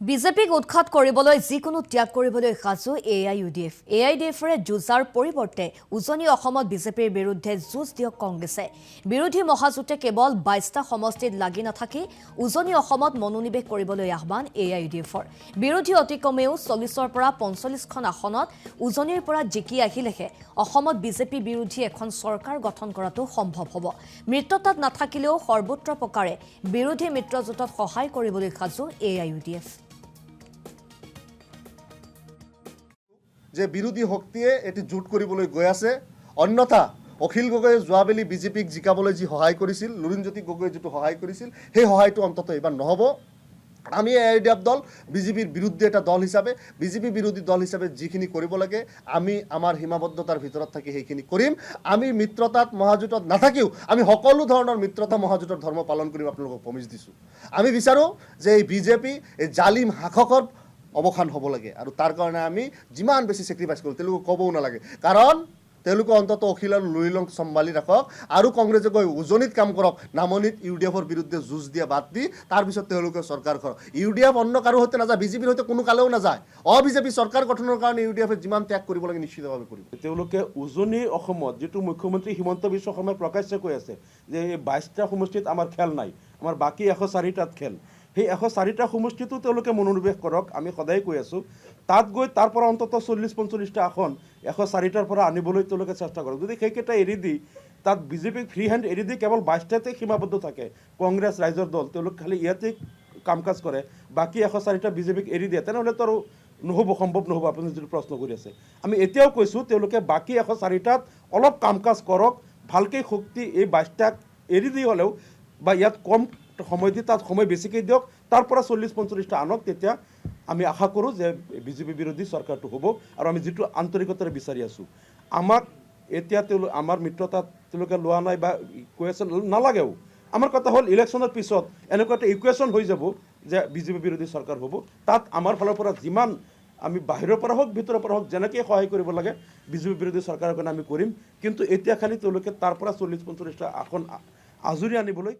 বিজেপিক উৎখাত কৰিবলৈ যিকোনো ত্যাগ কৰিবলৈ সাজু এআইইউডিএফ। এআইইউডিএফৰে যুঁজাৰ পৰিৱৰ্তে উজনি অসমত বিজেপিৰ বিৰুদ্ধে যুঁজ দিয়ক কংগ্ৰেছে। বিৰোধী মহাজোঁটে কেৱল ২২টা সমষ্টিত লাগি নাথাকি উজনি অসমত মনোনিৱেশ কৰিবলৈ আহ্বান এআইইউডিএফৰ। বিৰোধী অতি কমেও ৪০ৰ পৰা ৪৫খন আসনত উজনিৰ পৰা জিকি আহিলেহে অসমত বিজেপি বিৰোধী এখন চৰকাৰ গঠন কৰাটো সম্ভৱ হ'ব। মিত্ৰতাত নাথাকিলেও সৰ্বত্ৰ প্ৰকাৰে বিৰোধী মিত্ৰজোঁটত সহায় কৰিবলৈ সাজু এআইইউডিএফ। যে বিৰোধী শক্তিয়ে এটি জোট কৰিবলৈ গৈ আছে, অন্যথা অখিল গগৈয়ে যোৱাবেলি বিজেপিক জিকাবলৈ যি সহায় কৰিছিল, লুৰিণজ্যোতি গগৈয়ে যিটো সহায় কৰিছিল, সেই সহায়টো অন্ততঃ এইবাৰ নহ'ব। আমি এআইইউডিএফ দল বিজেপিৰ বিৰুদ্ধে এটা দল হিচাপে, বিজেপি বিৰোধী দল হিচাপে যিখিনি কৰিব লাগে আমি আমাৰ সীমাবদ্ধতাৰ ভিতৰত থাকি সেইখিনি কৰিম। আমি মিত্ৰতাত মহাজোঁটত নাথাকিও আমি সকলো ধৰণৰ মিত্ৰতা মহাজোঁটৰ ধৰ্ম পালন কৰিম। আপোনালোকক প্ৰমিছ দিছোঁ। আমি বিচাৰোঁ যে এই বিজেপি এই জালিম শাসকৰ অৱসান হ'ব লাগে, আৰু তাৰ কাৰণে আমি যিমান বেছি চেক্ৰিফাইচ কৰোঁ তেওঁলোকক ক'বও নালাগে, কাৰণ তেওঁলোকে অন্ততঃ অখিল আৰু লুৰিণক চম্ভালি ৰাখক আৰু কংগ্ৰেছে গৈ উজনিত কাম কৰক। নামনিত ইউডিএফৰ বিৰুদ্ধে যুঁজ দিয়া বাদ দি তাৰপিছত তেওঁলোকে চৰকাৰ কৰক। ইউডিএফ অন্য কাৰো সৈতে নাযায়, বিজেপিৰ সৈতে কোনো কালেও নাযায়। বিজেপি চৰকাৰ গঠনৰ কাৰণে ইউডিএফে যিমান ত্যাগ কৰিব লাগে নিশ্চিতভাৱে কৰিব। তেওঁলোকে উজনি অসমত যিটো মুখ্যমন্ত্ৰী হিমন্ত বিশ্ব শৰ্মাই প্ৰকাশ্য কৈ আছে যে এই ২২টা সমষ্টিত আমাৰ খেল নাই, আমাৰ বাকী ১০৪টাত খেল। সেই ১০৪টা সমষ্টিটো তেওঁলোকে মনোনিৱেশ কৰক। আমি সদায় কৈ আছোঁ তাত গৈ তাৰ পৰা অন্ততঃ ৪০-৪৫টা আসন ১০৪টাৰ পৰা আনিবলৈ তেওঁলোকে চেষ্টা কৰক। যদি সেইকেইটা এৰি দি তাত বিজেপিক ফ্ৰী হেণ্ড এৰি দি কেৱল ২২টাতে সীমাবদ্ধ থাকে, কংগ্ৰেছ ৰাইজৰ দল তেওঁলোক খালি ইয়াতে কাম কাজ কৰে, বাকী ১০৪টা বিজেপিক এৰি দিয়ে, তেনেহ'লেতো আৰু নহ'ব, সম্ভৱ নহ'ব। আপুনি যিটো প্ৰশ্ন কৰি আছে, আমি এতিয়াও কৈছোঁ তেওঁলোকে বাকী ১০৪টাত অলপ কাম কাজ কৰক, ভালকৈ শক্তি এই ২২টাক এৰি দি হ'লেও বা ইয়াত কম সময় দি তাত সময় বেছিকৈ দিয়ক, তাৰ পৰা ৪০-৪৫টা আনক। তেতিয়া আমি আশা কৰোঁ যে বিজেপি বিৰোধী চৰকাৰটো হ'ব। আৰু আমি যিটো আন্তৰিকতাৰে বিচাৰি আছোঁ, আমাক এতিয়া আমাৰ মিত্ৰতাত তেওঁলোকে লোৱা নাই বা কৈ আছে নালাগেও। আমাৰ কথা হ'ল ইলেকশ্যনৰ পিছত এনেকুৱা এটা ইকুৱেশ্যন হৈ যাব যে বিজেপি বিৰোধী চৰকাৰ হ'ব। তাত আমাৰ ফালৰ পৰা যিমান আমি বাহিৰৰ পৰা হওক ভিতৰৰ পৰা হওক যেনেকৈ সহায় কৰিব লাগে বিজেপি বিৰোধী চৰকাৰৰ কাৰণে আমি কৰিম। কিন্তু এতিয়া খালি তেওঁলোকে তাৰ পৰা ৪০-৪৫টা আসন আজৰি আনিবলৈ